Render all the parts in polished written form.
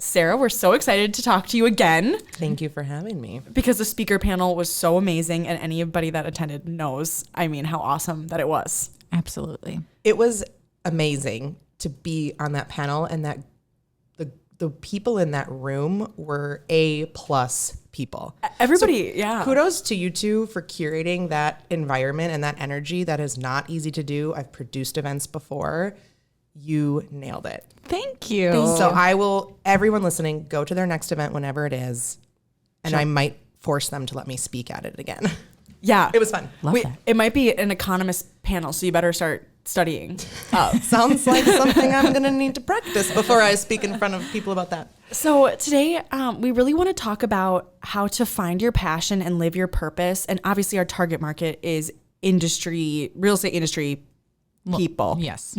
Sara, we're so excited to talk to you again. Thank you for having me. Because the speaker panel was so amazing, and anybody that attended knows, how awesome that it was. Absolutely. It was amazing to be on that panel, and that the people in that room were A+ people. Everybody, so yeah. Kudos to you two for curating that environment and that energy. That is not easy to do. I've produced events before. You nailed it. Thank you. So I will, everyone listening, go to their next event whenever it is, and I might force them to let me speak at it again. Yeah. It was fun. Love that. It might be an economist panel, so you better start studying. Sounds like something I'm going to need to practice before I speak in front of people about that. So today, we really want to talk about how to find your passion and live your purpose. And obviously our target market is real estate industry people. Yes.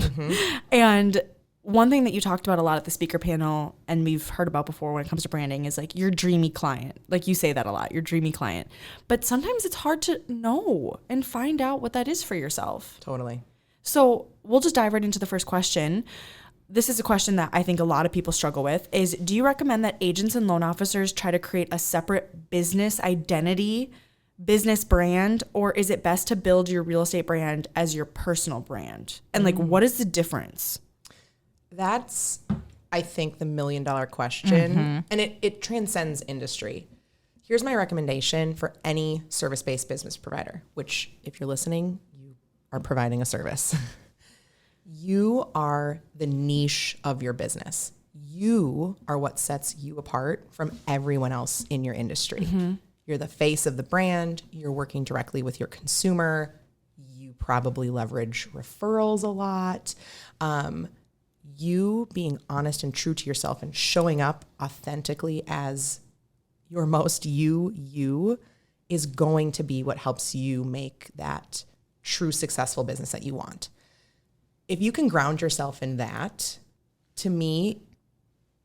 And one thing that you talked about a lot at the speaker panel, and we've heard about before when it comes to branding, is like your dreamy client. Like you say that a lot, your dreamy client. But sometimes it's hard to know and find out what that is for yourself. Totally. So we'll just dive right into the first question. This is a question that I think a lot of people struggle with is, do you recommend that agents and loan officers try to create a separate business identity, business brand, or is it best to build your real estate brand as your personal brand? And like, what is the difference? That's, I think, the $1 million question, and it transcends industry. Here's my recommendation for any service-based business provider, which if you're listening, you are providing a service. You are the niche of your business. You are what sets you apart from everyone else in your industry. You're the face of the brand. You're working directly with your consumer. You probably leverage referrals a lot. You being honest and true to yourself and showing up authentically as your most you is going to be what helps you make that true successful business that you want. If you can ground yourself in that, to me,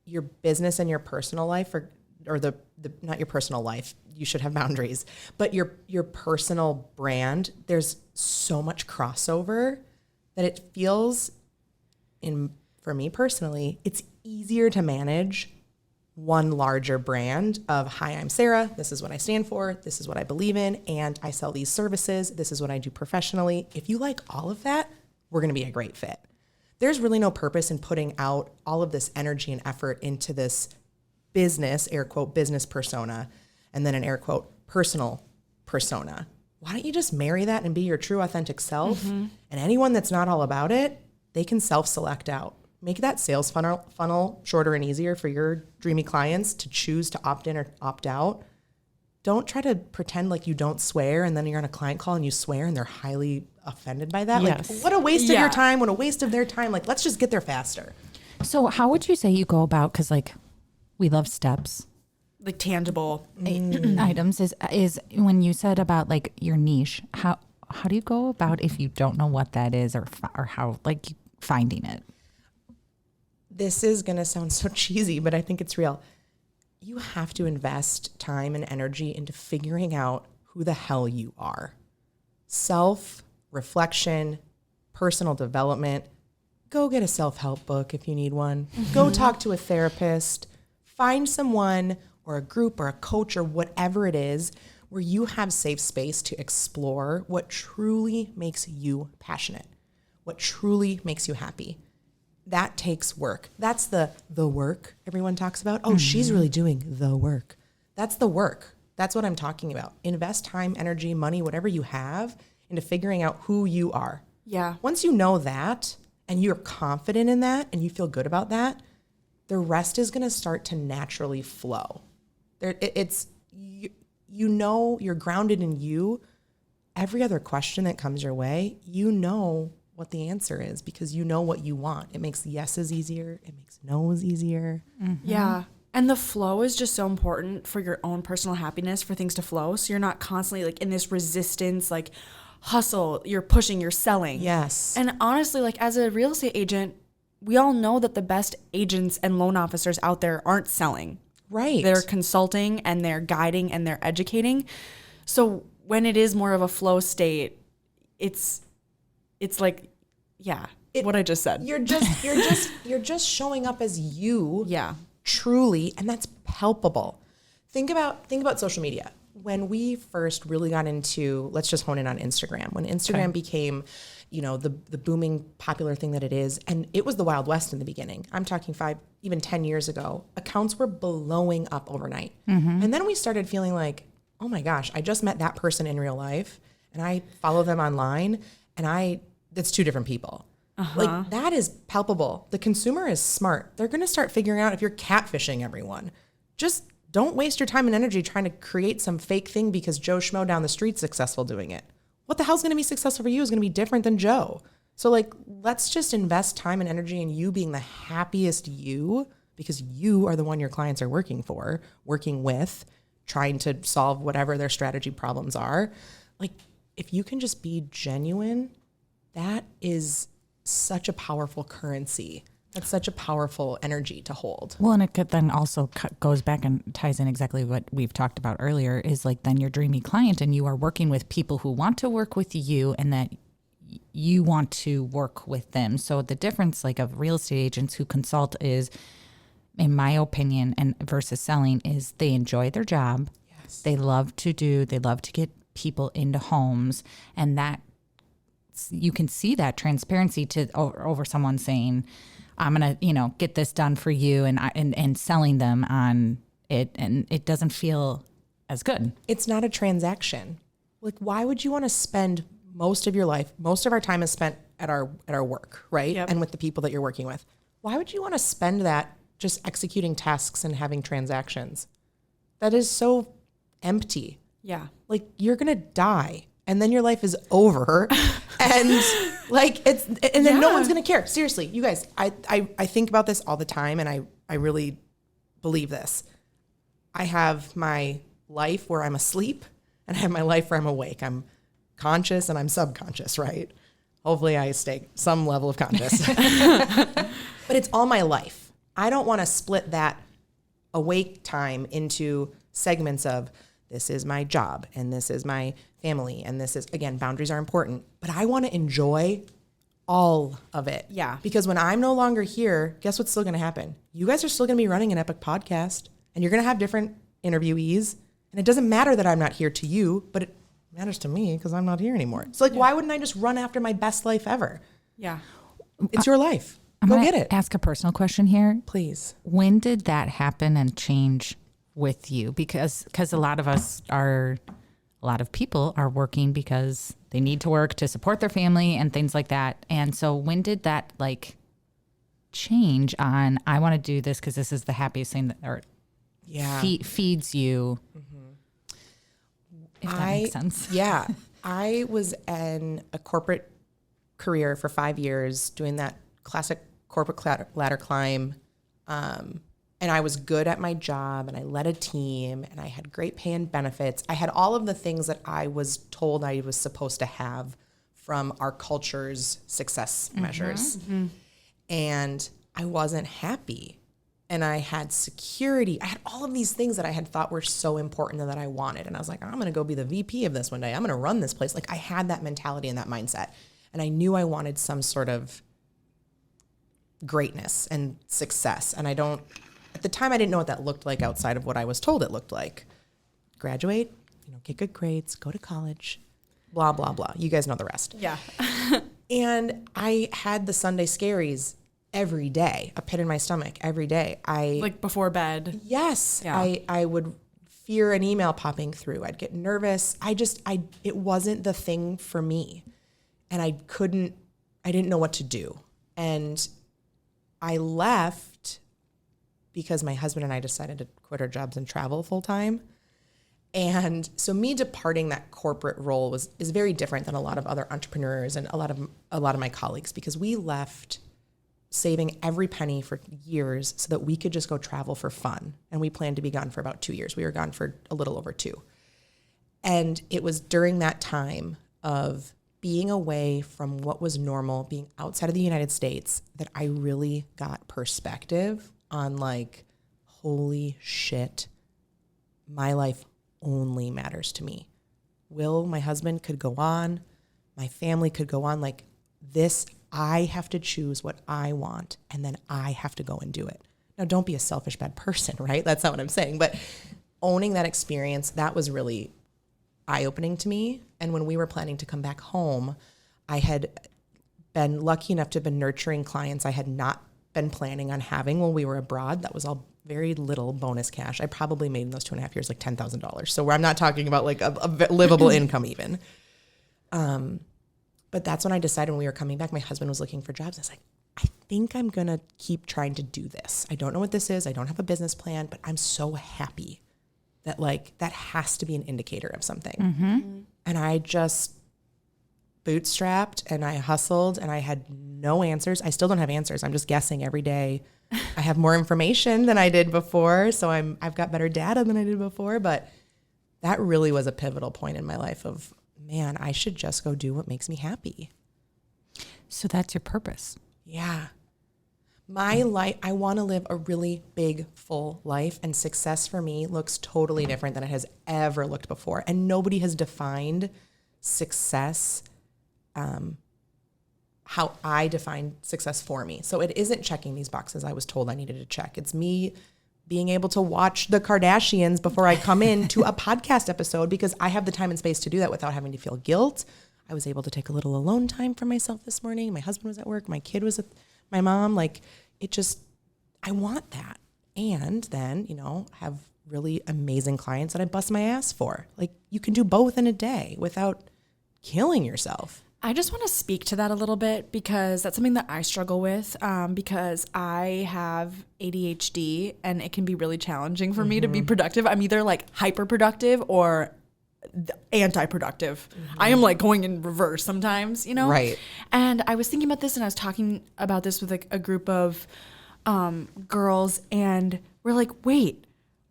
your business and your personal life, or the not your personal life, you should have boundaries, but your personal brand, there's so much crossover that it feels, for me personally, it's easier to manage one larger brand of, hi, I'm Sara, this is what I stand for, this is what I believe in, and I sell these services, this is what I do professionally. If you like all of that, we're going to be a great fit. There's really no purpose in putting out all of this energy and effort into this business, air quote, business persona, and then an air quote, personal persona. Why don't you just marry that and be your true authentic self? And anyone that's not all about it, they can self-select out. Make that sales funnel shorter and easier for your dreamy clients to choose to opt in or opt out. Don't try to pretend like you don't swear and then you're on a client call and you swear and they're highly offended by that. Yes. Like, what a waste of your time, what a waste of their time. Like, let's just get there faster. So how would you say you go about, because like we love steps, Like tangible. items is when you said about like your niche, how do you go about if you don't know what that is or how like finding it? This is going to sound so cheesy, but I think it's real. You have to invest time and energy into figuring out who the hell you are. Self-reflection, personal development. Go get a self-help book if you need one. Go talk to a therapist. Find someone or a group or a coach or whatever it is where you have safe space to explore what truly makes you passionate, what truly makes you happy. That takes work. That's the work everyone talks about. Oh, she's really doing the work. That's the work. That's what I'm talking about. Invest time, energy, money, whatever you have into figuring out who you are. Yeah. Once you know that and you're confident in that and you feel good about that, the rest is going to start to naturally flow. You know you're grounded in you. Every other question that comes your way, you know what the answer is because you know what you want. It makes yeses easier. It makes no's easier. Yeah. And the flow is just so important for your own personal happiness, for things to flow. So you're not constantly like in this resistance, like hustle, you're pushing, you're selling. Yes. And honestly, like as a real estate agent, we all know that the best agents and loan officers out there aren't selling. Right. They're consulting and they're guiding and they're educating. So when it is more of a flow state, it's like, yeah, what I just said. You're just showing up as you. Yeah. truly, and that's palpable. Think about social media. When we first really got into, let's just hone in on Instagram. When Instagram became, the booming popular thing that it is, and it was the Wild West in the beginning. I'm talking 5, even 10 years ago. Accounts were blowing up overnight. And then we started feeling like, oh my gosh, I just met that person in real life and I follow them online and that's 2 different people. Like that is palpable. The consumer is smart. They're going to start figuring out if you're catfishing everyone. Just don't waste your time and energy trying to create some fake thing because Joe Schmo down the street's successful doing it. What the hell's going to be successful for you is going to be different than Joe. So like, let's just invest time and energy in you being the happiest you, because you are the one your clients are working for, working with, trying to solve whatever their strategy problems are. Like, if you can just be genuine, that is such a powerful currency. That's such a powerful energy to hold. Well, and it could then also goes back and ties in exactly what we've talked about earlier, is like then your dreamy client and you are working with people who want to work with you and that you want to work with them. So the difference like of real estate agents who consult is, in my opinion, and versus selling, is they enjoy their job. Yes. They love to get people into homes, and that you can see that transparency to over someone saying, I'm going to, get this done for you and selling them on it. And it doesn't feel as good. It's not a transaction. Like, why would you want to spend most of your life, most of our time is spent at our work, right? Yep. And with the people that you're working with. Why would you want to spend that just executing tasks and having transactions? That is so empty. Yeah. Like, you're going to die and then your life is over. And like, and then no one's going to care. Seriously, you guys, I think about this all the time, and I really believe this. I have my life where I'm asleep and I have my life where I'm awake. I'm conscious and I'm subconscious, right? Hopefully I stay some level of conscious. But it's all my life. I don't want to split that awake time into segments of, this is my job and this is my family and this is, again, boundaries are important, but I want to enjoy all of it. Yeah. Because when I'm no longer here, guess what's still going to happen? You guys are still going to be running an epic podcast and you're going to have different interviewees, and it doesn't matter that I'm not here to you, but it matters to me because I'm not here anymore. So like, why wouldn't I just run after my best life ever? Yeah. It's your life. I'm Go gonna get it. Ask a personal question here. Please. When did that happen and change with you? Because a lot of people are working because they need to work to support their family and things like that. And so when did that like change on, I want to do this because this is the happiest thing that, or feeds you? If that makes sense. Yeah. I was in a corporate career for 5 years doing that classic corporate ladder climb. And I was good at my job and I led a team and I had great pay and benefits. I had all of the things that I was told I was supposed to have from our culture's success measures. And I wasn't happy. And I had security. I had all of these things that I had thought were so important and that I wanted. And I was like, I'm going to go be the VP of this one day. I'm going to run this place. Like, I had that mentality and that mindset. And I knew I wanted some sort of greatness and success. And at the time, I didn't know what that looked like outside of what I was told it looked like. Graduate, get good grades, go to college, blah, blah, blah. You guys know the rest. Yeah. And I had the Sunday scaries every day, a pit in my stomach every day. Like before bed. Yes. Yeah. I would fear an email popping through. I'd get nervous. It wasn't the thing for me. And I didn't know what to do. And I left because my husband and I decided to quit our jobs and travel full time. And so me departing that corporate role is very different than a lot of other entrepreneurs and a lot of my colleagues, because we left saving every penny for years so that we could just go travel for fun. And we planned to be gone for about 2 years. We were gone for a little over 2. And it was during that time of being away from what was normal, being outside of the United States, that I really got perspective on like, holy shit, my life only matters to me. Will, my husband, could go on. My family could go on. Like this, I have to choose what I want, and then I have to go and do it. Now, don't be a selfish, bad person, right? That's not what I'm saying. But owning that experience, that was really eye-opening to me. And when we were planning to come back home, I had been lucky enough to have been nurturing clients I had not been planning on having when we were abroad. That was all very little bonus cash. I probably made in those 2.5 years like $10,000. So I'm not talking about like a livable income even. But that's when I decided when we were coming back, my husband was looking for jobs. I was like, I think I'm going to keep trying to do this. I don't know what this is. I don't have a business plan, but I'm so happy that like that has to be an indicator of something. Mm-hmm. And I just bootstrapped and I hustled and I had no answers. I still don't have answers. I'm just guessing every day. I have more information than I did before. So I've got better data than I did before, but that really was a pivotal point in my life of, man, I should just go do what makes me happy. So that's your purpose. Yeah. My life, I want to live a really big, full life, and success for me looks totally different than it has ever looked before. And nobody has defined success how I define success for me. So it isn't checking these boxes I was told I needed to check. It's me being able to watch the Kardashians before I come in to a podcast episode because I have the time and space to do that without having to feel guilt. I was able to take a little alone time for myself this morning. My husband was at work. My kid was with my mom. Like it just, I want that. And then, you know, have really amazing clients that I bust my ass for. Like you can do both in a day without killing yourself. I just want to speak to that a little bit because that's something that I struggle with because I have ADHD and it can be really challenging for me to be productive. I'm either like hyper productive or anti-productive. I am like going in reverse sometimes, you know? Right. And I was thinking about this and I was talking about this with like a group of girls and we're like, wait,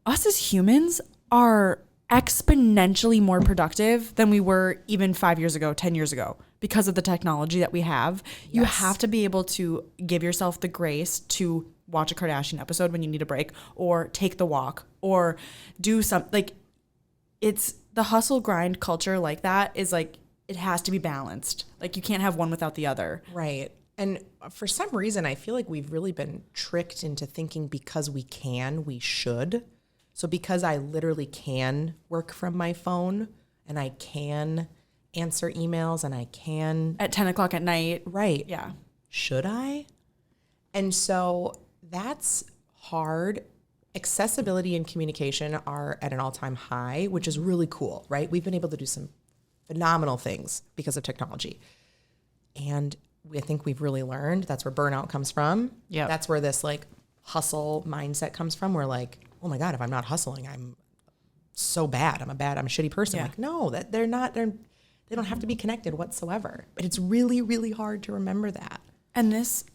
us as humans are exponentially more productive than we were even 5 years ago, 10 years ago. Because of the technology that we have, yes. You have to be able to give yourself the grace to watch a Kardashian episode when you need a break or take the walk or do something. Like it's the hustle grind culture like that is like, it has to be balanced. Like you can't have one without the other. Right. And for some reason, I feel like we've really been tricked into thinking because we can, we should. So because I literally can work from my phone and I can answer emails and I can at 10 o'clock at night. Right. Yeah. Should I? And so that's hard. Accessibility and communication are at an all-time high, which is really cool, right? We've been able to do some phenomenal things because of technology. And I think we've really learned that's where burnout comes from. Yeah. That's where this like hustle mindset comes from. We're like, oh my God, if I'm not hustling, I'm so bad. I'm a shitty person. Yeah. Like, no, that they don't have to be connected whatsoever. But it's really, really hard to remember that. And this,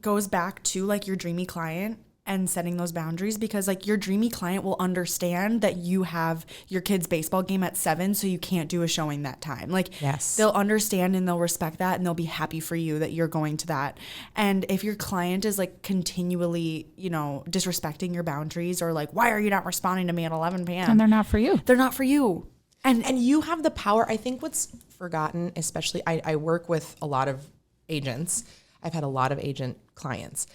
goes back to like your dreamy client and setting those boundaries because like your dreamy client will understand that you have your kid's baseball game at 7, so you can't do a showing that time. Like yes. They'll understand and they'll respect that and they'll be happy for you that you're going to that. And if your client is like continually, you know, disrespecting your boundaries or like, why are you not responding to me at 11 p.m.? And they're not for you. They're not for you. And you have the power. I think what's forgotten, especially I work with a lot of agents. I've had a lot of agent clients.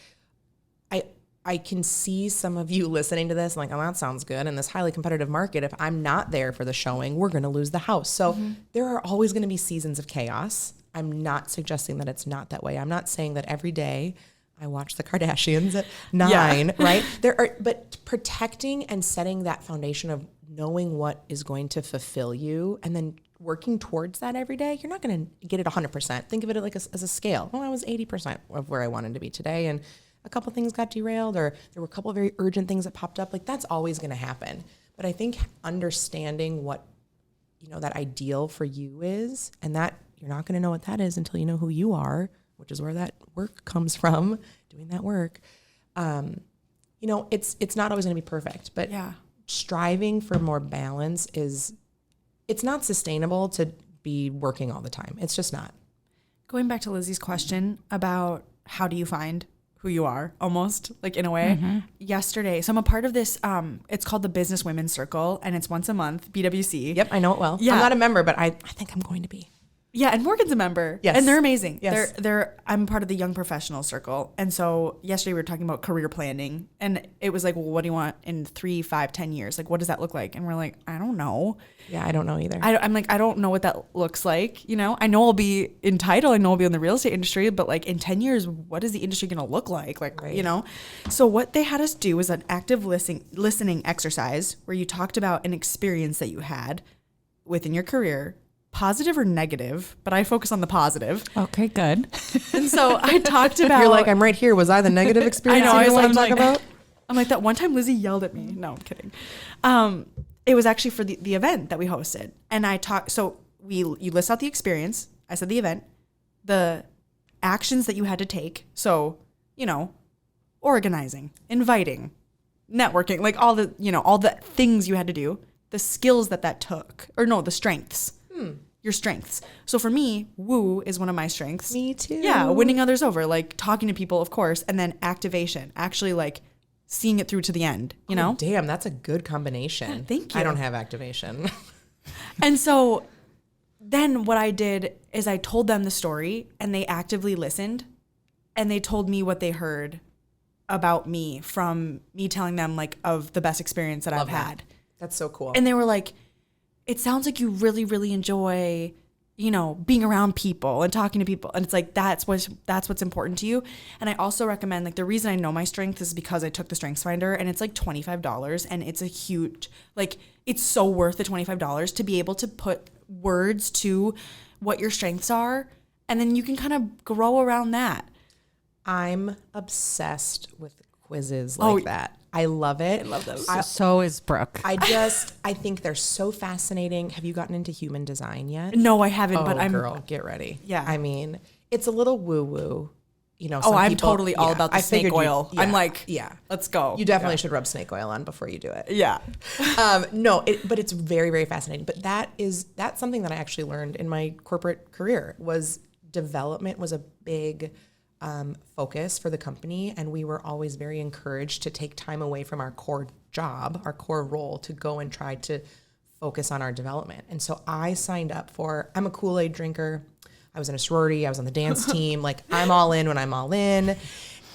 I can see some of you listening to this and like, oh, that sounds good. In this highly competitive market, if I'm not there for the showing, we're going to lose the house. So there are always going to be seasons of chaos. I'm not suggesting that it's not that way. I'm not saying that every day I watch the Kardashians at 9, right? But protecting and setting that foundation of knowing what is going to fulfill you and then working towards that every day, you're not going to get it 100%. Think of it like as a scale. Well, I was 80% of where I wanted to be today, and a couple things got derailed, or there were a couple of very urgent things that popped up. Like that's always going to happen. But I think understanding what, you know, that ideal for you is, and that you're not going to know what that is until you know who you are, which is where that work comes from, doing that work. You know, it's not always going to be perfect, but striving for more balance it's not sustainable to be working all the time. It's just not. Going back to Lizzie's question about how do you find who you are, almost like in a way. Yesterday, so I'm a part of this, it's called the Business Women's Circle, and it's once a month, BWC. Yep, I know it well. Yeah. I'm not a member, but I think I'm going to be. Yeah, and Morgan's a member. Yes. And they're amazing. Yes. I'm part of the young professional circle. And so yesterday we were talking about career planning, and it was like, well, what do you want in 3, 5, 10 years? Like, what does that look like? And we're like, I don't know. Yeah, I don't know either. I'm like, I don't know what that looks like. You know, I know I'll be in title. I know I'll be in the real estate industry, but like in 10 years, what is the industry going to look like? Like, Right. you know? So what they had us do was an active listening exercise where you talked about an experience that you had within your career, positive or negative, but I focus on the positive. Okay, good. And so I talked about. You're like, I'm right here. Was I the negative experience I you know. want to I'm talk like, about? I'm like, that one time Lizzie yelled at me. No, I'm kidding. It was actually for the event that we hosted. And I talked, so you list out the experience. I said the event, the actions that you had to take. So, you know, organizing, inviting, networking, like all the things you had to do, the skills that took, or no, the strengths. Your strengths. So for me, woo is one of my strengths. Me too. Yeah, winning others over, like talking to people, of course, and then activation, actually like seeing it through to the end, you know? Damn, that's a good combination. Thank you. I don't have activation. And so then what I did is I told them the story, and they actively listened, and they told me what they heard about me from me telling them like of the best experience that I've had. That's so cool. And they were like, it sounds like you really, really enjoy, you know, being around people and talking to people. And it's like, that's what's important to you. And I also recommend, like, the reason I know my strength is because I took the Strengths Finder, and it's like $25, and it's a huge, like, it's so worth the $25 to be able to put words to what your strengths are. And then you can kind of grow around that. I'm obsessed with quizzes like that. I love it. I love those. So is Brooke. I think they're so fascinating. Have you gotten into human design yet? No, I haven't, Oh, but I'm girl, get ready. Yeah. I mean, it's a little woo-woo. You know, I'm people, totally all about the snake oil. I'm like, let's go. You definitely should rub snake oil on before you do it. Yeah. But it's very, very fascinating. But that's something that I actually learned in my corporate career. Was development was a big focus for the company, and we were always very encouraged to take time away from our core job, our core role, to go and try to focus on our development. And so I signed up I'm a Kool-Aid drinker. I was in a sorority. I was on the dance team. Like, I'm all in when I'm all in.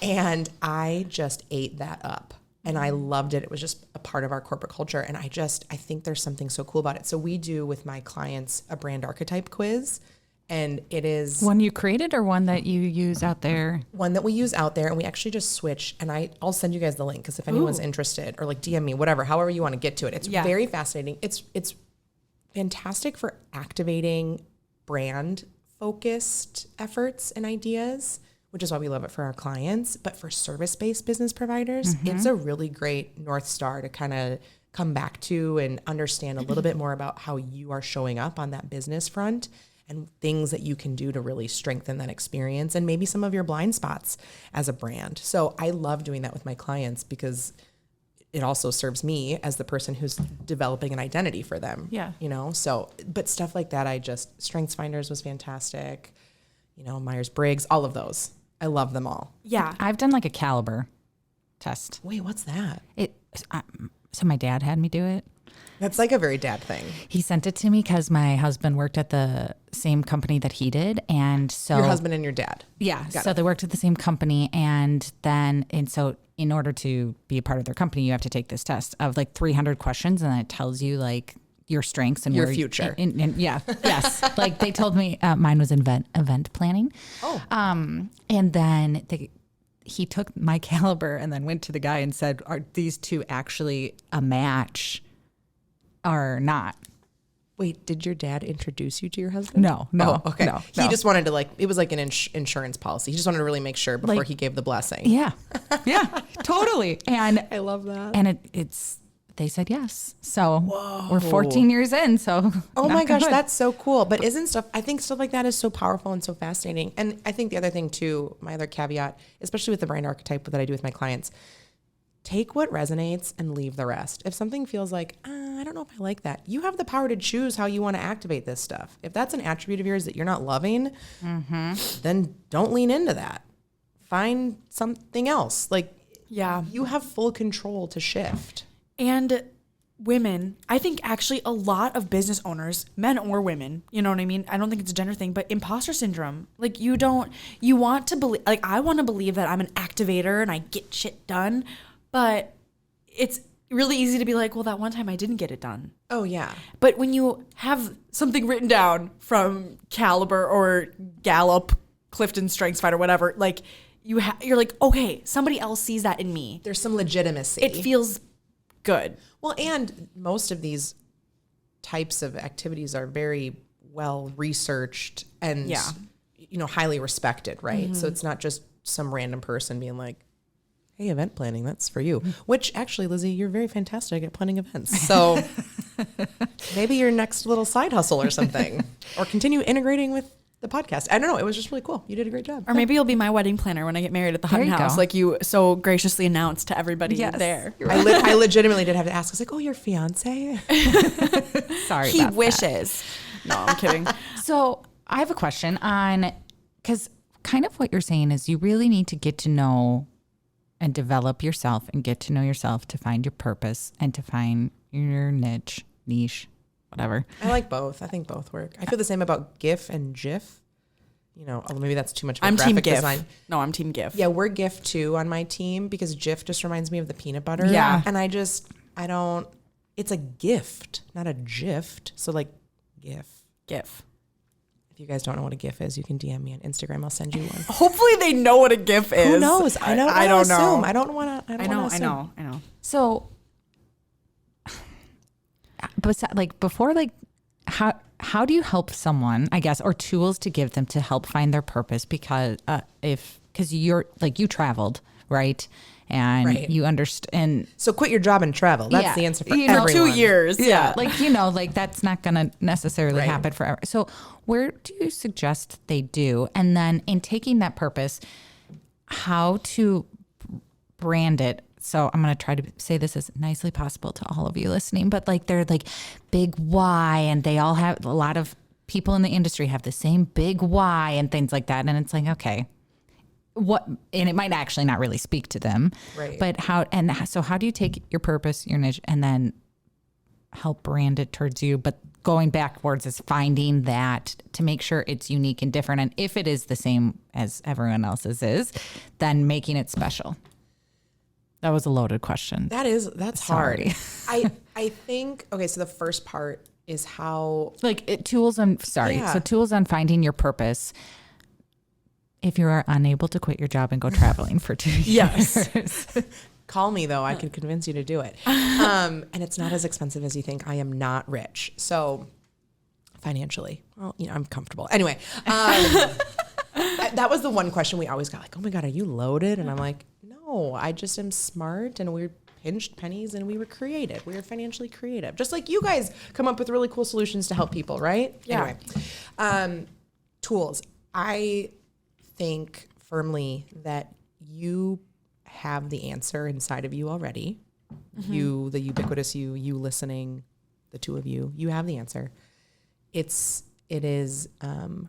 And I just ate that up. And I loved it. It was just a part of our corporate culture. And I think there's something so cool about it. So we do with my clients a brand archetype quiz. And it is one you created or one that you use out there? One that we use out there, and we actually just switch. And I'll send you guys the link, because if anyone's interested, or like DM me, whatever, however you want to get to it. It's very fascinating. It's fantastic for activating brand focused efforts and ideas, which is why we love it for our clients. But for service-based business providers, it's a really great North Star to kind of come back to and understand a little bit more about how you are showing up on that business front, and things that you can do to really strengthen that experience, and maybe some of your blind spots as a brand. So I love doing that with my clients, because it also serves me as the person who's developing an identity for them. Yeah. You know, so, but stuff like that, Strengths Finders was fantastic. You know, Myers-Briggs, all of those. I love them all. Yeah. I've done like a caliber test. Wait, what's that? So my dad had me do it. That's like a very dad thing. He sent it to me because my husband worked at the same company that he did. And so Your husband and your dad. Yeah. So they worked at the same company. And so in order to be a part of their company, you have to take this test of like 300 questions. And it tells you like your strengths and your where future. Yes. Like they told me mine was event planning. Oh. And then he took my caliber and then went to the guy and said, are these two actually a match or not? Wait, did your dad introduce you to your husband? No. Oh, okay. No. He just wanted to it was like an insurance policy. He just wanted to really make sure before he gave the blessing. Yeah. Yeah, totally. And I love that. And they said yes. So we're 14 years in. So oh my gosh, that's so cool. But I think stuff like that is so powerful and so fascinating. And I think the other thing too, my other caveat, especially with the brand archetype that I do with my clients, take what resonates and leave the rest. If something feels like, I don't know if I like that, you have the power to choose how you want to activate this stuff. If that's an attribute of yours that you're not loving, then don't lean into that. Find something else. You have full control to shift. And women, I think actually a lot of business owners, men or women, you know what I mean? I don't think it's a gender thing, but imposter syndrome. Like you want to believe, like I want to believe that I'm an activator and I get shit done, but it's really easy to be like, well, that one time I didn't get it done. Oh, yeah. But when you have something written down from Caliber or Gallup, Clifton Strengths Finder, whatever, like you're like, okay, somebody else sees that in me. There's some legitimacy. It feels good. Well, and most of these types of activities are very well researched and, highly respected, right? Mm-hmm. So it's not just some random person being like, hey, event planning, that's for you. Which actually, Lizzie, you're very fantastic at planning events. So maybe your next little side hustle or something, or continue integrating with the podcast. I don't know. It was just really cool. You did a great job. Or maybe you'll be my wedding planner when I get married at the Hutton House, like you so graciously announced to everybody there. I legitimately did have to ask. I was like, oh, your fiance? Sorry, he wishes. No, I'm kidding. So I have a question on, because kind of what you're saying is you really need to get to know and develop yourself and get to know yourself to find your purpose and to find your niche, whatever. I like both. I think both work. I feel the same about GIF and GIF. Maybe that's too much of a graphic design. No, I'm team GIF. Yeah, we're GIF too on my team because GIF just reminds me of the peanut butter. Yeah. And it's a gift, not a gift. So like GIF. GIF. If you guys don't know what a GIF is, you can DM me on Instagram. I'll send you one. Hopefully they know what a GIF is. Who knows? I don't know. I don't want to. I know. So, but like before, like how do you help someone, I guess, or tools to give them to help find their purpose? Because you're like, you traveled, right? And you understand. So quit your job and travel. That's the answer for everyone. 2 years. Yeah. Like that's not going to necessarily happen forever. So where do you suggest they do? And then in taking that purpose, how to brand it? So I'm going to try to say this as nicely possible to all of you listening, but like they're like big why, and they all have, a lot of people in the industry have the same big why and things like that. And it's like, okay, and it might actually not really speak to them, right? But how do you take your purpose, your niche, and then help brand it towards you? But going backwards is finding that to make sure it's unique and different. And if it is the same as everyone else's is, then making it special. That was a loaded question. That's hard. I think, okay, so the first part is how tools on finding your purpose. If you are unable to quit your job and go traveling for 2 years. Yes. Call me though. I can convince you to do it. And it's not as expensive as you think. I am not rich. So financially, well, I'm comfortable. Anyway, that was the one question we always got, like, oh my God, are you loaded? And I'm like, no, I just am smart, and we pinched pennies and we were creative. We were financially creative. Just like you guys come up with really cool solutions to help people, right? Yeah. Anyway, tools. I think firmly that you have the answer inside of you already. Mm-hmm. You, the ubiquitous you listening, the two of you have the answer. It is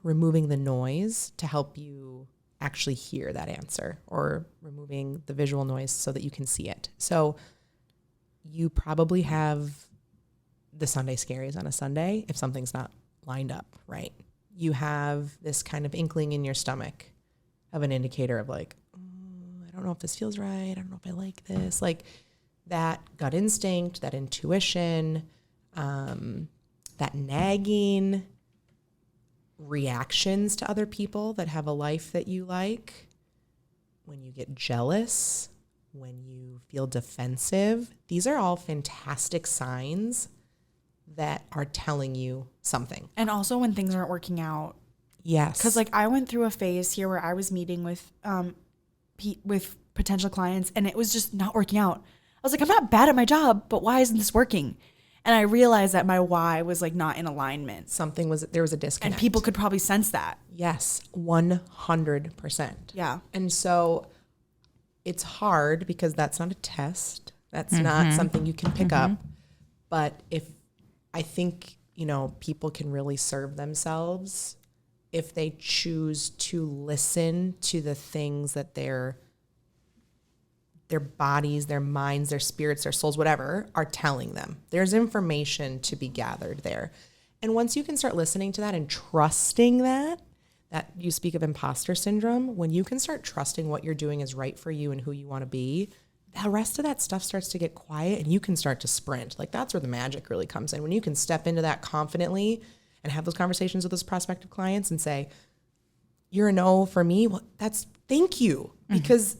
removing the noise to help you actually hear that answer, or removing the visual noise so that you can see it. So you probably have the Sunday scaries on a Sunday if something's not lined up right. You have this kind of inkling in your stomach of an indicator of like, I don't know if this feels right. I don't know if I like this. Like that gut instinct, that intuition, that nagging, reactions to other people that have a life that you like, when you get jealous, when you feel defensive, these are all fantastic signs that are telling you something. And also when things aren't working out. Yes. Because like I went through a phase here where I was meeting with potential clients and it was just not working out. I was like, I'm not bad at my job, but why isn't this working? And I realized that my why was like not in alignment. There was a disconnect. And people could probably sense that. Yes, 100%. Yeah. And so it's hard because that's not a test. That's not something you can pick up. But I think, people can really serve themselves if they choose to listen to the things that they're their bodies, their minds, their spirits, their souls, whatever, are telling them. There's information to be gathered there. And once you can start listening to that and trusting that you speak of imposter syndrome, when you can start trusting what you're doing is right for you and who you want to be, the rest of that stuff starts to get quiet and you can start to sprint. Like that's where the magic really comes in. When you can step into that confidently and have those conversations with those prospective clients and say, you're a no for me. Well, thank you. Because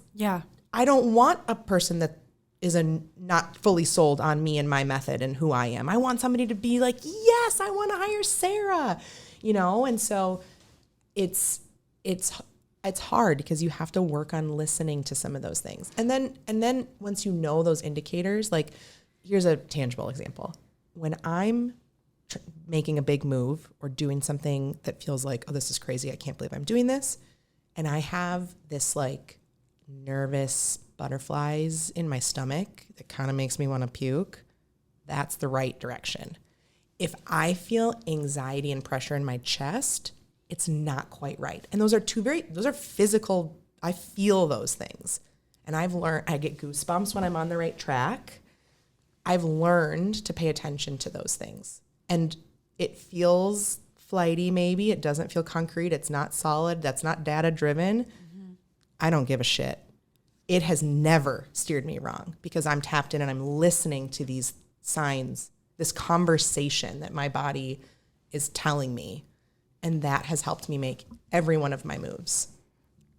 I don't want a person that is not fully sold on me and my method and who I am. I want somebody to be like, yes, I want to hire Sara, And so it's hard because you have to work on listening to some of those things. And then once you know those indicators, like here's a tangible example. When I'm making a big move or doing something that feels like, oh, this is crazy, I can't believe I'm doing this, and I have this like nervous butterflies in my stomach that kind of makes me want to puke, that's the right direction. If I feel anxiety and pressure in my chest, it's not quite right. And those are physical, I feel those things. And I've learned, I get goosebumps when I'm on the right track. I've learned to pay attention to those things. And it feels flighty maybe, it doesn't feel concrete, it's not solid, that's not data driven. Mm-hmm. I don't give a shit. It has never steered me wrong because I'm tapped in and I'm listening to these signs, this conversation that my body is telling me. And that has helped me make every one of my moves.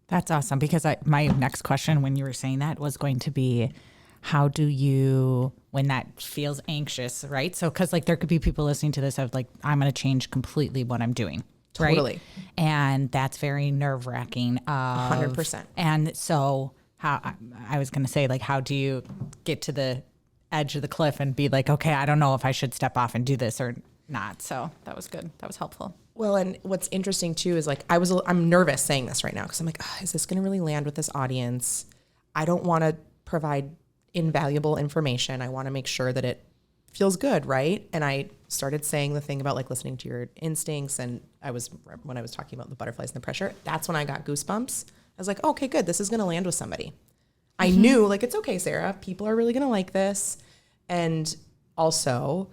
That's awesome because my next question when you were saying that was going to be, how do you, when that feels anxious, right? So, because like there could be people listening to this of like, I'm going to change completely what I'm doing. Totally. Right? And that's very nerve wracking. 100%. And so how, I was going to say like, how do you get to the edge of the cliff and be like, okay, I don't know if I should step off and do this or not. So that was good. That was helpful. Well, and what's interesting too is like, I'm nervous saying this right now because I'm like, is this going to really land with this audience? I don't want to provide invaluable information. I want to make sure that it feels good, right? And I started saying the thing about like listening to your instincts, and when I was talking about the butterflies and the pressure, that's when I got goosebumps. I was like, okay, good, this is going to land with somebody. I knew like, it's okay, Sara, people are really going to like this. And also,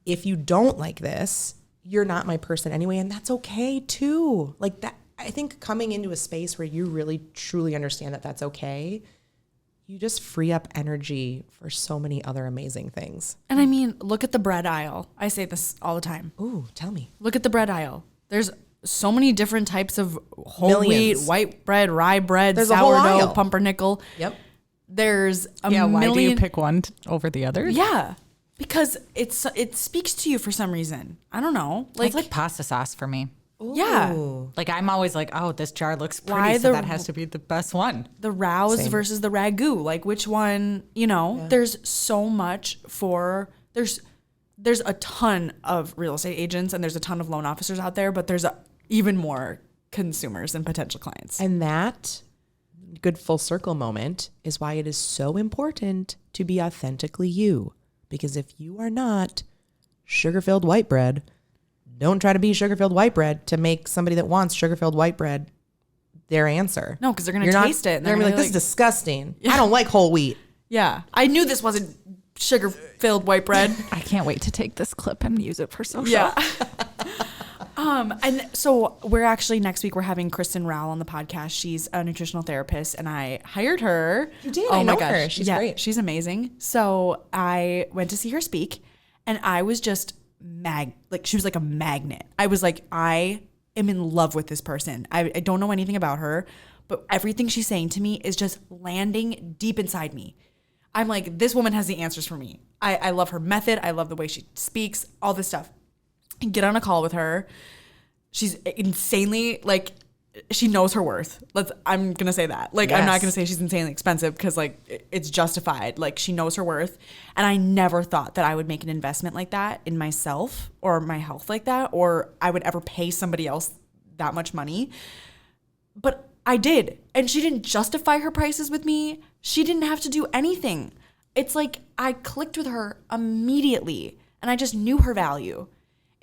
if you don't like this, you're not my person anyway, and that's okay too. Like that, I think coming into a space where you really truly understand that that's okay, you just free up energy for so many other amazing things. And I mean, look at the bread aisle. I say this all the time. Ooh, tell me. Look at the bread aisle. There's so many different types of whole wheat, white bread, rye bread, there's sourdough, pumpernickel. Yep. There's a million. Why do you pick one over the other? Yeah. Because it speaks to you for some reason. I don't know. It's like pasta sauce for me. Ooh. Yeah. Like I'm always like, oh, this jar looks pretty, so that has to be the best one. The rouse versus the ragu. Like which one, there's so much there's a ton of real estate agents and there's a ton of loan officers out there, but there's even more consumers and potential clients. And that good full circle moment is why it is so important to be authentically you. Because if you are not sugar-filled white bread, don't try to be sugar-filled white bread to make somebody that wants sugar-filled white bread their answer. No, because they're going to taste it. And they're going to be like, this is disgusting. Yeah. I don't like whole wheat. Yeah. I knew this wasn't sugar-filled white bread. I can't wait to take this clip and use it for social. Yeah. And so we're actually, next week, we're having Kristen Rowell on the podcast. She's a nutritional therapist, and I hired her. You did? I know her. She's great. She's amazing. So I went to see her speak, and I was just she was like a magnet. I was like, I am in love with this person. I don't know anything about her, but everything she's saying to me is just landing deep inside me. I'm like, this woman has the answers for me. I love her method. I love the way she speaks, all this stuff. And get on a call with her. She's insanely, like, she knows her worth. I'm going to say that. Like, yes. I'm not going to say she's insanely expensive because, like, it's justified. Like, she knows her worth. And I never thought that I would make an investment like that in myself or my health like that, or I would ever pay somebody else that much money. But I did. And she didn't justify her prices with me. She didn't have to do anything. It's like I clicked with her immediately and I just knew her value.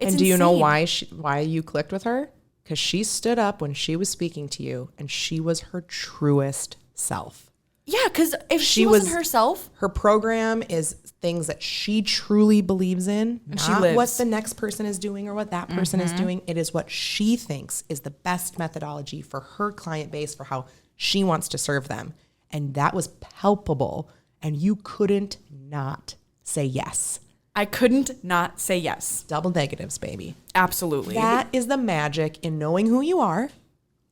And do you know why you clicked with her? Because she stood up when she was speaking to you and she was her truest self. Yeah, because if she wasn't herself. Her program is things that she truly believes in, And not she lives. what the next person is doing or what that person is doing. It is what she thinks is the best methodology for her client base, for how she wants to serve them. And that was palpable. And you couldn't not say yes. I couldn't not say yes. Double negatives, baby. Absolutely. That is the magic in knowing who you are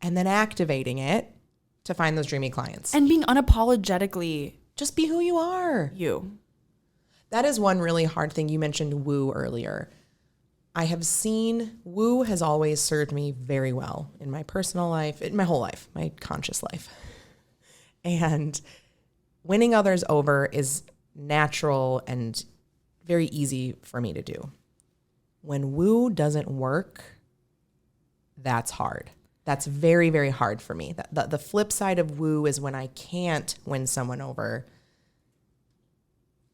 and then activating it to find those dreamy clients. And being unapologetically Just be who you are. you. That is one really hard thing. You mentioned woo earlier. I have seen woo has always served me very well in my personal life, in my whole life, my conscious life. And winning others over is natural and very easy for me to do. When woo doesn't work, that's hard. That's very, very hard for me. The flip side of woo is when I can't win someone over,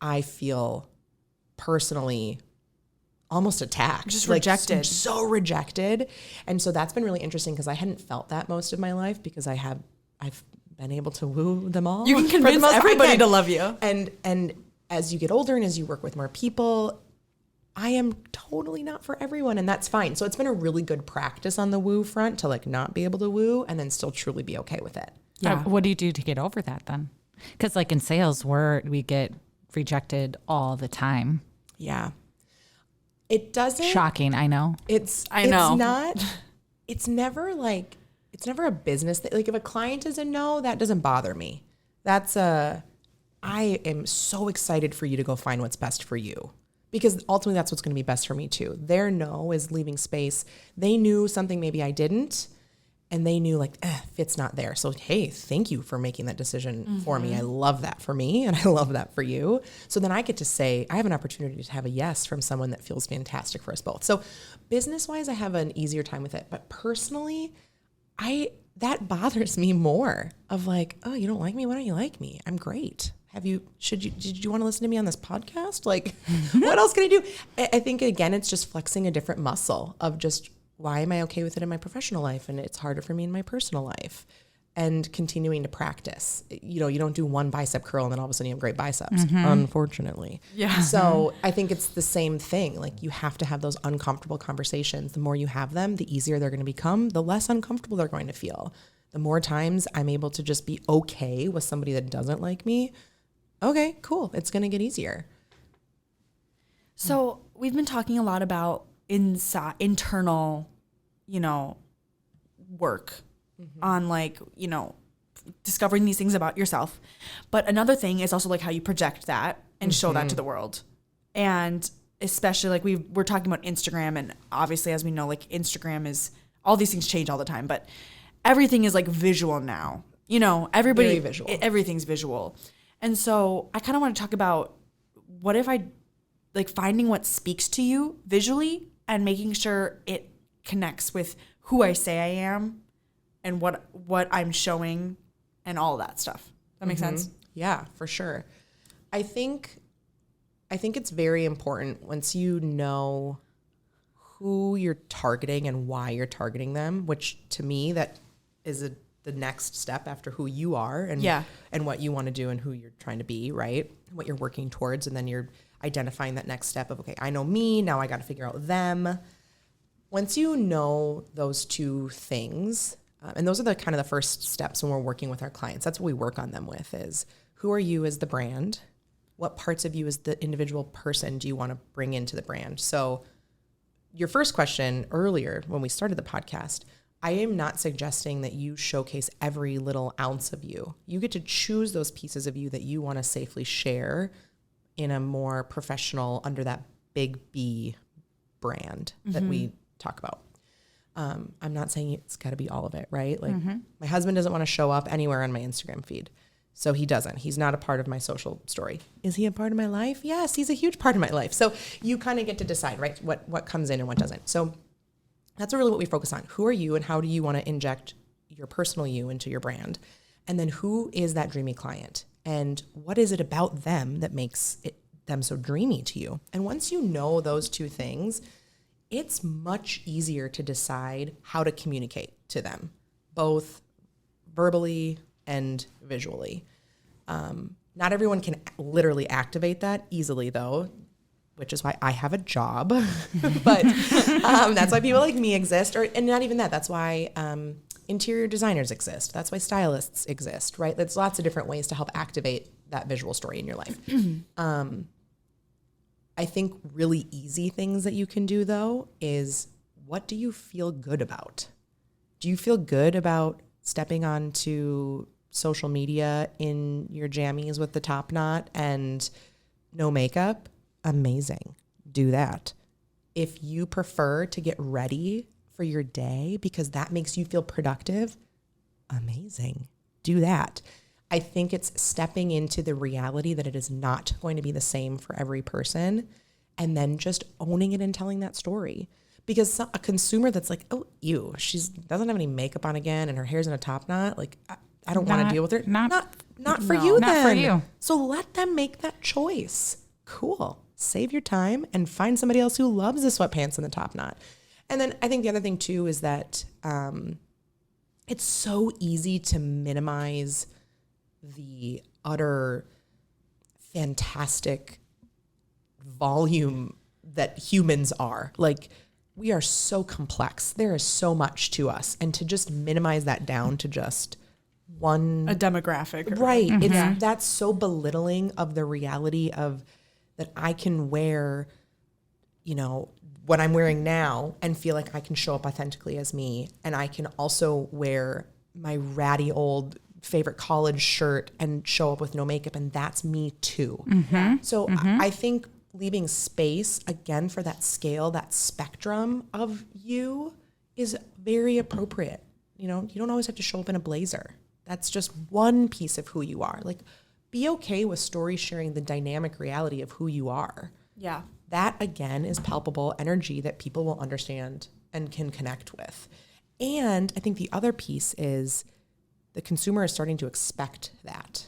I feel personally almost attacked. Just rejected. So rejected. And so that's been really interesting because I hadn't felt that most of my life because I've been able to woo them all. You can for the convince most part. everybody to love you. And as you get older and as you work with more people, I am totally not for everyone, and that's fine. So it's been a really good practice on the woo front to like not be able to woo and then still truly be okay with it. Yeah. What do you do to get over that then? Because like in sales, we get rejected all the time. Yeah. It doesn't. Shocking, I know. I know. It's never a business thing. Like if a client is a no, that doesn't bother me. I am so excited for you to go find what's best for you. Because ultimately that's what's going to be best for me too. Their no is leaving space. They knew something maybe I didn't, and they knew like, fit's not there. So, hey, thank you for making that decision for me. I love that for me, and I love that for you. So then I get to say, I have an opportunity to have a yes from someone that feels fantastic for us both. So business-wise, I have an easier time with it. But personally, that bothers me more of like, oh, you don't like me? Why don't you like me? I'm great. Did you want to listen to me on this podcast? Like, what else can I do? I think, again, it's just flexing a different muscle of just, why am I okay with it in my professional life? And it's harder for me in my personal life. And continuing to practice. You know, you don't do one bicep curl and then all of a sudden you have great biceps, unfortunately. Yeah. So I think it's the same thing. Like you have to have those uncomfortable conversations. The more you have them, the easier they're going to become, the less uncomfortable they're going to feel. The more times I'm able to just be okay with somebody that doesn't like me, okay, cool. It's going to get easier. So we've been talking a lot about internal, work on like, discovering these things about yourself. But another thing is also like how you project that and show that to the world. And especially like we're talking about Instagram, and obviously as we know, like Instagram is, all these things change all the time, but everything is like visual now. Everybody, Very visual. Everything's visual. And so I kind of want to talk about what if I like finding what speaks to you visually and making sure it connects with who I say I am and what I'm showing and all that stuff. That makes sense? Yeah, for sure. I think it's very important once you know who you're targeting and why you're targeting them, which to me that is the next step after who you are and what you want to do and who you're trying to be, right? What you're working towards, and then you're identifying that next step of, okay, I know me, now I got to figure out them. Once you know those two things, and those are the kind of the first steps when we're working with our clients. That's what we work on them with is, who are you as the brand? What parts of you as the individual person do you want to bring into the brand? So your first question earlier when we started the podcast, I am not suggesting that you showcase every little ounce of you. You get to choose those pieces of you that you want to safely share in a more professional, under that big B brand that we talk about. I'm not saying it's got to be all of it, right? Like my husband doesn't want to show up anywhere on my Instagram feed. So he doesn't. He's not a part of my social story. Is he a part of my life? Yes, he's a huge part of my life. So you kind of get to decide, right, what comes in and what doesn't. So that's really what we focus on. Who are you and how do you want to inject your personal you into your brand? And then who is that dreamy client? And what is it about them that makes them so dreamy to you? And once you know those two things, it's much easier to decide how to communicate to them, both verbally and visually. Not everyone can literally activate that easily, though, which is why I have a job. But that's why people like me exist, and not even that. That's why interior designers exist. That's why stylists exist, right? There's lots of different ways to help activate that visual story in your life. I think really easy things that you can do, though, is what do you feel good about? Do you feel good about stepping onto social media in your jammies with the top knot and no makeup? Amazing. Do that. If you prefer to get ready for your day because that makes you feel productive, amazing. Do that. I think it's stepping into the reality that it is not going to be the same for every person, and then just owning it and telling that story. Because a consumer that's like, oh, ew, she doesn't have any makeup on again and her hair's in a top knot, like, I don't want to deal with her. Not for you then. Not for you. So let them make that choice. Cool. Save your time and find somebody else who loves the sweatpants and the top knot. And then I think the other thing too is that it's so easy to minimize the utter fantastic volume that humans are. Like, we are so complex. There is so much to us. And to just minimize that down to just a demographic. Right. That's so belittling of the reality of that I can wear, what I'm wearing now and feel like I can show up authentically as me. And I can also wear my ratty old favorite college shirt and show up with no makeup. And that's me too. So I think leaving space again for that scale, that spectrum of you is very appropriate. You don't always have to show up in a blazer. That's just one piece of who you are. Like, be okay with story sharing the dynamic reality of who you are. Yeah. That, again, is palpable energy that people will understand and can connect with. And I think the other piece is the consumer is starting to expect that.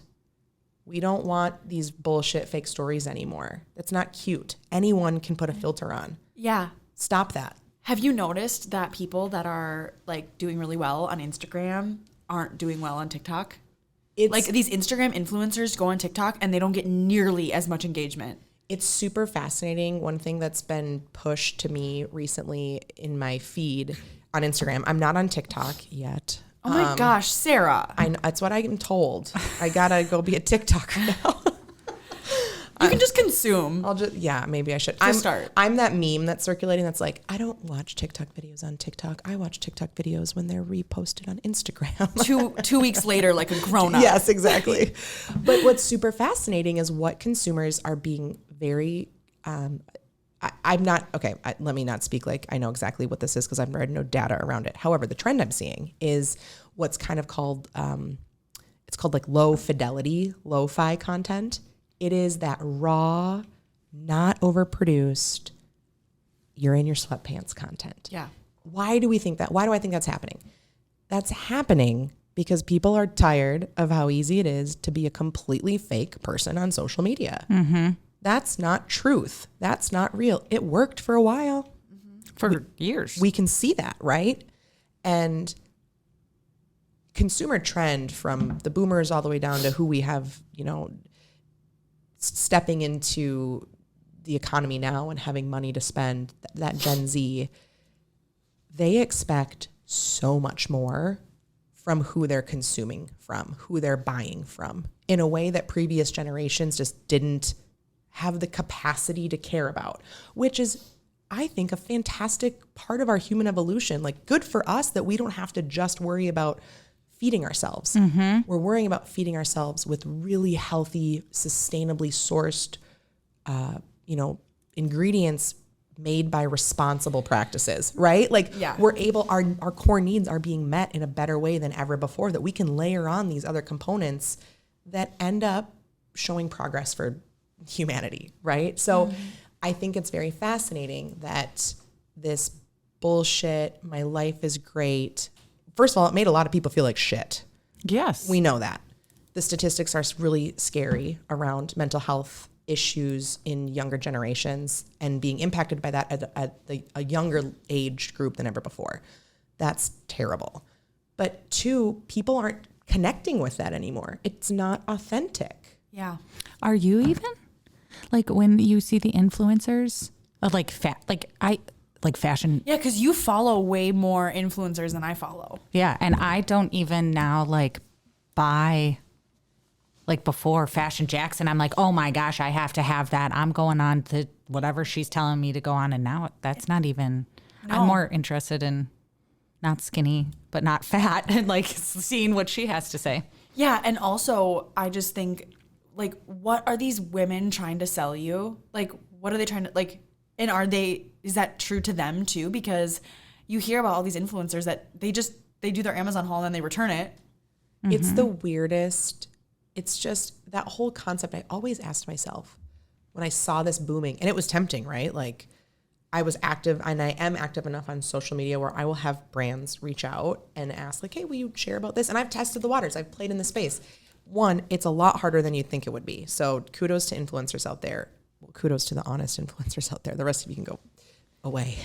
We don't want these bullshit fake stories anymore. That's not cute. Anyone can put a filter on. Yeah. Stop that. Have you noticed that people that are like doing really well on Instagram aren't doing well on TikTok? Like these Instagram influencers go on TikTok and they don't get nearly as much engagement. It's super fascinating. One thing that's been pushed to me recently in my feed on Instagram, I'm not on TikTok yet. Oh my gosh, Sarah. That's what I'm told. I gotta go be a TikToker now. You can just consume. Maybe I should. Start. I'm that meme that's circulating that's like, I don't watch TikTok videos on TikTok. I watch TikTok videos when they're reposted on Instagram. two weeks later, like a grown up. Yes, exactly. But what's super fascinating is what consumers are being very, I'm not, okay, let me not speak like I know exactly what this is because I've read no data around it. However, the trend I'm seeing is what's kind of called, it's called like low fidelity, lo-fi content. It is that raw, not overproduced, you're in your sweatpants content. Yeah. Why do we think that? Why do I think that's happening? That's happening because people are tired of how easy it is to be a completely fake person on social media. Mm-hmm. That's not truth. That's not real. It worked for a while. Mm-hmm. For years. We can see that, right? And consumer trend from the boomers all the way down to who we have, stepping into the economy now and having money to spend, that Gen Z, they expect so much more from who they're consuming from, who they're buying from, in a way that previous generations just didn't have the capacity to care about, which is, I think, a fantastic part of our human evolution. Like, good for us that we don't have to just worry about feeding ourselves. Mm-hmm. We're worrying about feeding ourselves with really healthy, sustainably sourced, ingredients made by responsible practices, right? Like, we're able, our core needs are being met in a better way than ever before, that we can layer on these other components that end up showing progress for humanity, right? So I think it's very fascinating that this bullshit, my life is great. First of all, it made a lot of people feel like shit. Yes. We know that. The statistics are really scary around mental health issues in younger generations and being impacted by that at a younger age group than ever before. That's terrible. But two, people aren't connecting with that anymore. It's not authentic. Yeah. Are you even like when you see the influencers like fashion? Yeah, because you follow way more influencers than I follow. Yeah, and I don't even now like buy like before Fashion Jackson. I'm like, oh my gosh, I have to have that. I'm going on to whatever she's telling me to go on, and now that's not even. No. I'm more interested in not skinny but not fat and like seeing what she has to say. Yeah, and also I just think, like, what are these women trying to sell you? Like, what are they trying to, like, and is that true to them too? Because you hear about all these influencers that they do their Amazon haul and then they return it. It's the weirdest. It's just that whole concept. I always asked myself when I saw this booming, and it was tempting, right? Like, I was active, and I am active enough on social media where I will have brands reach out and ask, like, hey, will you share about this? And I've tested the waters. I've played in the space. One, it's a lot harder than you'd think it would be. So kudos to influencers out there. Well, kudos to the honest influencers out there. The rest of you can go away.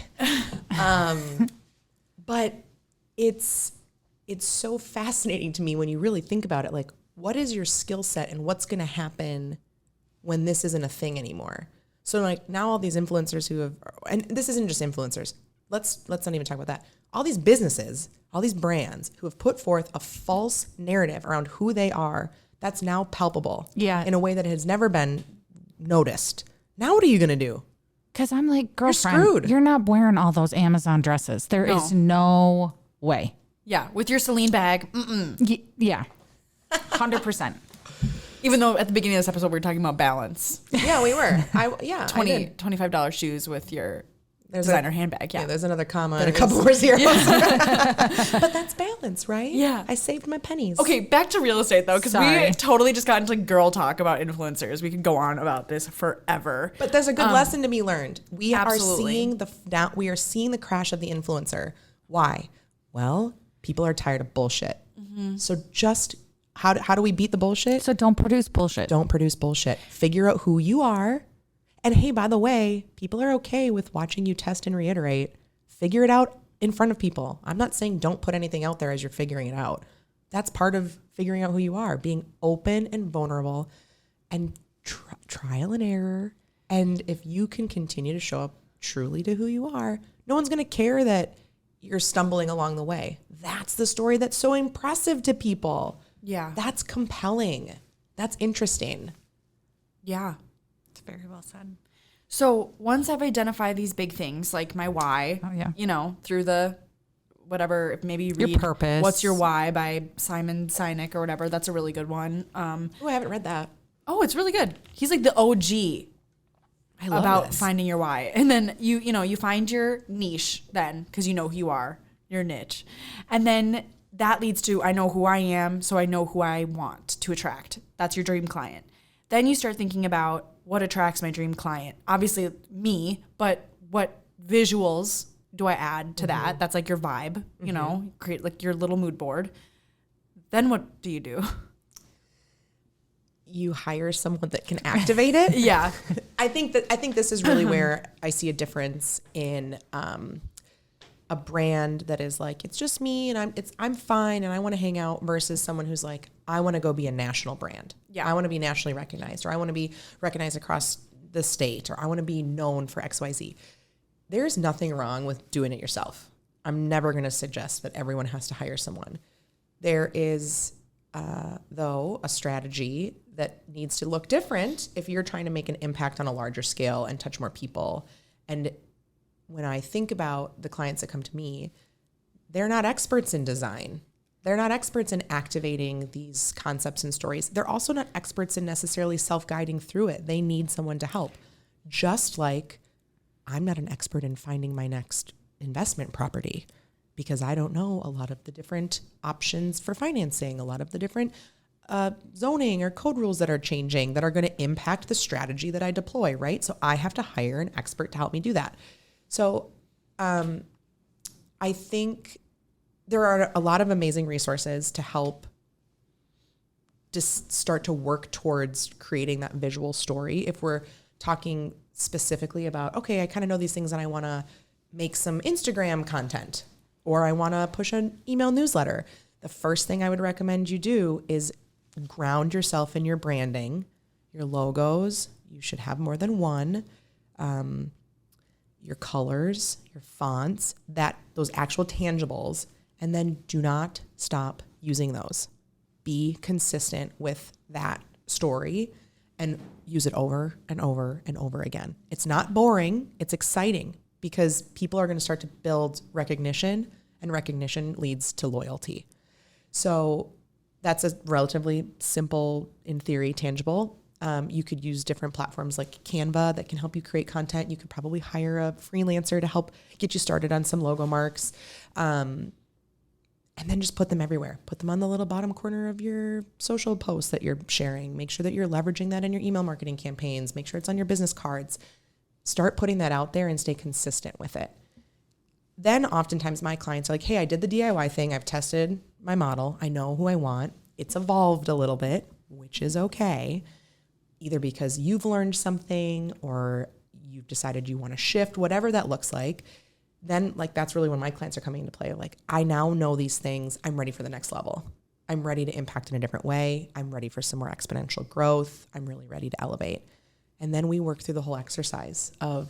But it's so fascinating to me when you really think about it. Like, what is your skill set and what's going to happen when this isn't a thing anymore? So like now all these influencers who have, and this isn't just influencers. Let's not even talk about that. All these businesses, all these brands who have put forth a false narrative around who they are, that's now palpable. Yeah. In a way that has never been noticed. Now what are you going to do? Because I'm like, girlfriend, screwed. you're not wearing all those Amazon dresses. There is no way. Yeah, with your Celine bag. Yeah. 100%. Even though at the beginning of this episode we were talking about balance. Yeah, we were. $25 shoes with your designer handbag. Yeah. There's another comma and a couple more zeros. But that's balance, right? Yeah. I saved my pennies. Okay, back to real estate though, because we Sorry. totally just got into like girl talk about influencers. We could go on about this forever. But there's a good lesson to be learned. We absolutely. we are seeing the crash of the influencer. Why? Well, people are tired of bullshit. So just how do we beat the bullshit? So don't produce bullshit. Don't produce bullshit. Figure out who you are. And hey, by the way, people are okay with watching you test and reiterate. Figure it out in front of people. I'm not saying don't put anything out there as you're figuring it out. That's part of figuring out who you are, being open and vulnerable and trial and error. And if you can continue to show up truly to who you are, no one's going to care that you're stumbling along the way. That's the story that's so impressive to people. Yeah. That's compelling. That's interesting. Yeah. It's very well said. So once I've identified these big things, like my why, through the whatever, if maybe you read Your purpose. What's Your Why by Simon Sinek or whatever. That's a really good one. Oh, I haven't read that. Oh, it's really good. He's like the OG I love about this. finding your why. And then you find your niche then, because you know who you are, your niche. And then that leads to, I know who I am, so I know who I want to attract. That's your dream client. Then you start thinking about what attracts my dream client. Obviously me, but what visuals do I add to that? That's like your vibe, create like your little mood board. Then what do you do? You hire someone that can activate it. Yeah. I think this is really where I see a difference in a brand that is like, it's just me and I'm fine and I want to hang out, versus someone who's like, I want to go be a national brand. Yeah. I want to be nationally recognized, or I want to be recognized across the state, or I want to be known for XYZ. There's nothing wrong with doing it yourself. I'm never going to suggest that everyone has to hire someone. There is, though, a strategy that needs to look different if you're trying to make an impact on a larger scale and touch more people. And when I think about the clients that come to me, they're not experts in design. They're not experts in activating these concepts and stories. They're also not experts in necessarily self-guiding through it. They need someone to help. Just like I'm not an expert in finding my next investment property, because I don't know a lot of the different options for financing, a lot of the different zoning or code rules that are changing that are going to impact the strategy that I deploy, right? So I have to hire an expert to help me do that. So I think there are a lot of amazing resources to help just start to work towards creating that visual story. If we're talking specifically about, okay, I kind of know these things and I want to make some Instagram content, or I want to push an email newsletter, the first thing I would recommend you do is ground yourself in your branding, your logos. You should have more than one. Your colors, your fonts, those actual tangibles, and then do not stop using those. Be consistent with that story and use it over and over and over again. It's not boring, it's exciting because people are going to start to build recognition, and recognition leads to loyalty. So that's a relatively simple, in theory, tangible. You could use different platforms like Canva that can help you create content. You could probably hire a freelancer to help get you started on some logo marks. And then just put them everywhere. Put them on the little bottom corner of your social posts that you're sharing. Make sure that you're leveraging that in your email marketing campaigns. Make sure it's on your business cards. Start putting that out there and stay consistent with it. Then oftentimes my clients are like, hey, I did the DIY thing. I've tested my model. I know who I want. It's evolved a little bit, which is okay. Either because you've learned something or you've decided you want to shift, whatever that looks like. Then that's really when my clients are coming into play. Like, I now know these things. I'm ready for the next level. I'm ready to impact in a different way. I'm ready for some more exponential growth. I'm really ready to elevate. And then we work through the whole exercise of,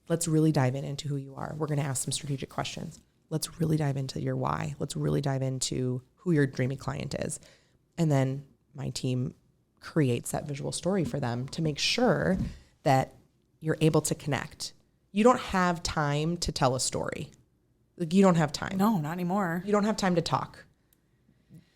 let's really dive into who you are. We're going to ask some strategic questions. Let's really dive into your why. Let's really dive into who your dreamy client is. And then my team creates that visual story for them to make sure that you're able to connect. You don't have time to tell a story. You don't have time. No, not anymore. You don't have time to talk.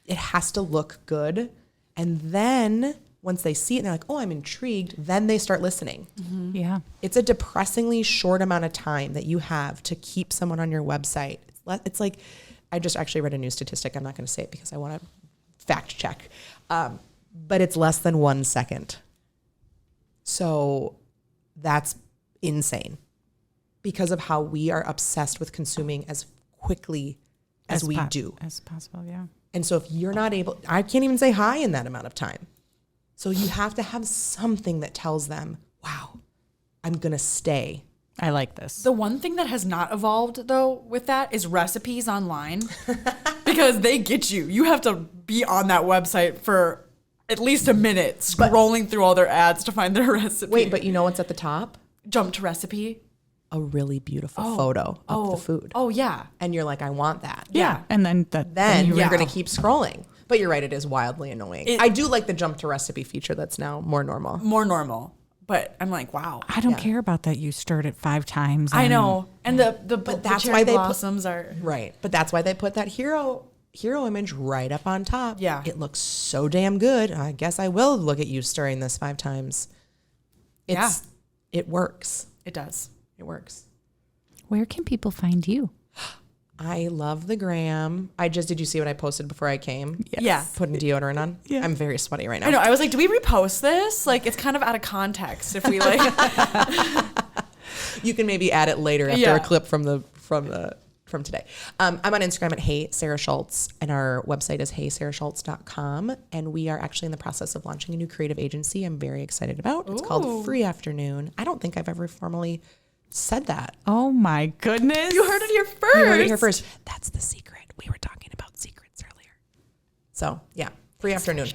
It has to look good. And then once they see it and they're like, oh, I'm intrigued, then they start listening. Mm-hmm. Yeah. It's a depressingly short amount of time that you have to keep someone on your website. It's like, I just actually read a new statistic. I'm not going to say it because I want to fact check. But it's less than 1 second. So that's insane because of how we are obsessed with consuming as quickly as we do. As possible, yeah. And so if you're not able, I can't even say hi in that amount of time. So you have to have something that tells them, wow, I'm going to stay. I like this. The one thing that has not evolved, though, with that is recipes online because they get you. You have to be on that website for at least a minute scrolling through all their ads to find their recipe. Wait, but you know what's at the top? Jump to recipe. A really beautiful photo of the food. Oh, yeah. And you're like, I want that. Yeah. And then you're going to keep scrolling. But you're right, it is wildly annoying. I do like the jump to recipe feature that's now more normal. More normal. But I'm like, wow. I don't care about that. You stirred it 5 times. I know. And but that's why they blossoms are right. But that's why they put that hero image right up on top. Yeah. It looks so damn good. I guess I will look at you stirring this 5 times. It works. It does. It works. Where can people find you? I love the gram. Did you see what I posted before I came? Yes. Yeah. Putting deodorant on. Yeah. I'm very sweaty right now. I know. I was like, do we repost this? Like, it's kind of out of context if we You can maybe add it later after a clip from today. I'm on Instagram at Hey Sara Schultz, and our website is heysaraschultz.com. And we are actually in the process of launching a new creative agency I'm very excited about. It's called Free Afternoon. I don't think I've ever formally said that. Oh my goodness. You heard it here first. You heard it here first. That's the secret. We were talking about secrets earlier. So yeah, Free Afternoon.